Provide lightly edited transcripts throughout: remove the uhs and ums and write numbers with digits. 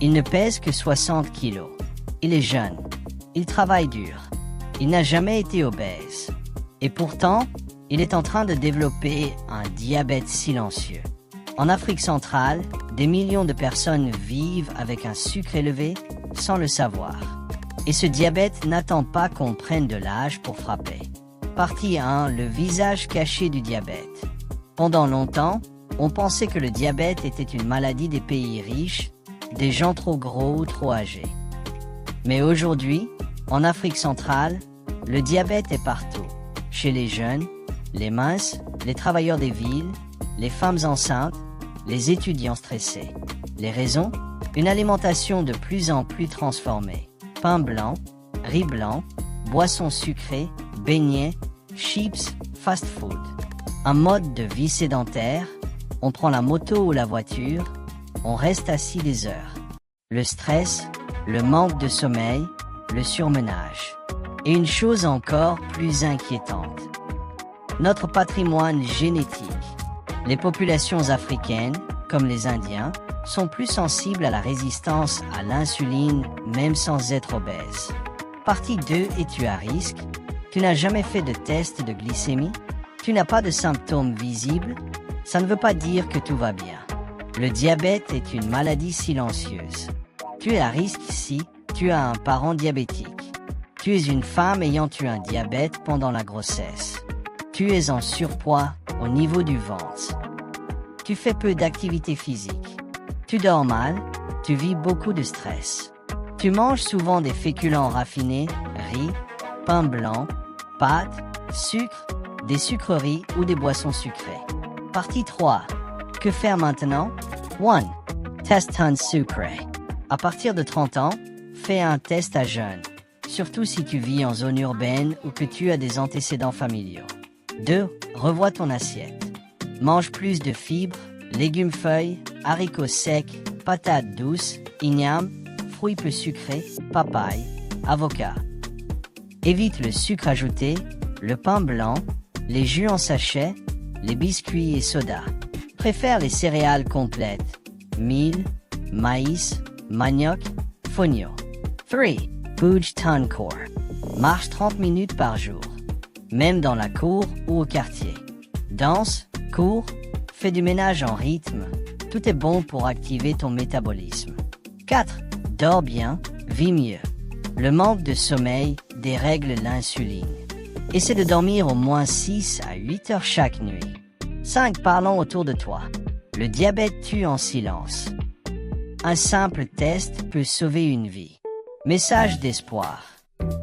Il ne pèse que 60 kilos. Il est jeune. Il travaille dur. Il n'a jamais été obèse. Et pourtant, il est en train de développer un diabète silencieux. En Afrique centrale, des millions de personnes vivent avec un sucre élevé sans le savoir. Et ce diabète n'attend pas qu'on prenne de l'âge pour frapper. Partie 1. Le visage caché du diabète. Pendant longtemps, on pensait que le diabète était une maladie des pays riches, des gens trop gros ou trop âgés. Mais aujourd'hui, en Afrique centrale, le diabète est partout. Chez les jeunes, les minces, les travailleurs des villes, les femmes enceintes, les étudiants stressés. Les raisons? Une alimentation de plus en plus transformée. Pain blanc, riz blanc, boissons sucrées, beignets, chips, fast-food. Un mode de vie sédentaire, on prend la moto ou la voiture, on reste assis des heures. Le stress, le manque de sommeil, le surmenage. Et une chose encore plus inquiétante. Notre patrimoine génétique. Les populations africaines, comme les Indiens, sont plus sensibles à la résistance à l'insuline même sans être obèses. Partie 2. Es-tu à risque? Tu n'as jamais fait de test de glycémie? Tu n'as pas de symptômes visibles? Ça ne veut pas dire que tout va bien. Le diabète est une maladie silencieuse. Tu es à risque si tu as un parent diabétique. Tu es une femme ayant eu un diabète pendant la grossesse. Tu es en surpoids au niveau du ventre. Tu fais peu d'activité physique. Tu dors mal, tu vis beaucoup de stress. Tu manges souvent des féculents raffinés, riz, pain blanc, pâtes, sucre, des sucreries ou des boissons sucrées. Partie 3. Que faire maintenant? 1. Test un sucré. À partir de 30 ans, fais un test à jeûne, surtout si tu vis en zone urbaine ou que tu as des antécédents familiaux. 2. Revois ton assiette. Mange plus de fibres, légumes feuilles, haricots secs, patates douces, ignames, fruits peu sucrés, papaye, avocat. Évite le sucre ajouté, le pain blanc, les jus en sachet, les biscuits et sodas. Préfère les céréales complètes, mil, maïs, manioc, fonio. 3. Bouge ton corps. Marche 30 minutes par jour, même dans la cour ou au quartier. Danse, cours, fais du ménage en rythme. Tout est bon pour activer ton métabolisme. 4. Dors bien, vis mieux. Le manque de sommeil dérègle l'insuline. Essaie de dormir au moins 6 à 8 heures chaque nuit. 5. Parlons autour de toi. Le diabète tue en silence. Un simple test peut sauver une vie. Message d'espoir.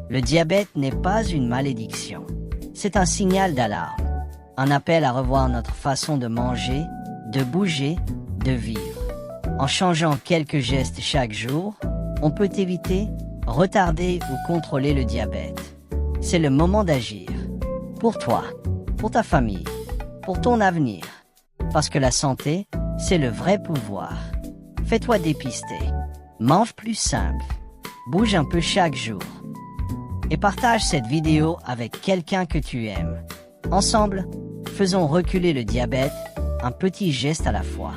Le diabète n'est pas une malédiction. C'est un signal d'alarme. Un appel à revoir notre façon de manger, de bouger, de vivre. En changeant quelques gestes chaque jour, on peut éviter, retarder ou contrôler le diabète. C'est le moment d'agir. Pour toi, pour ta famille, pour ton avenir. Parce que la santé, c'est le vrai pouvoir. Fais-toi dépister. Mange plus simple. Bouge un peu chaque jour. Et partage cette vidéo avec quelqu'un que tu aimes. Ensemble, faisons reculer le diabète, un petit geste à la fois.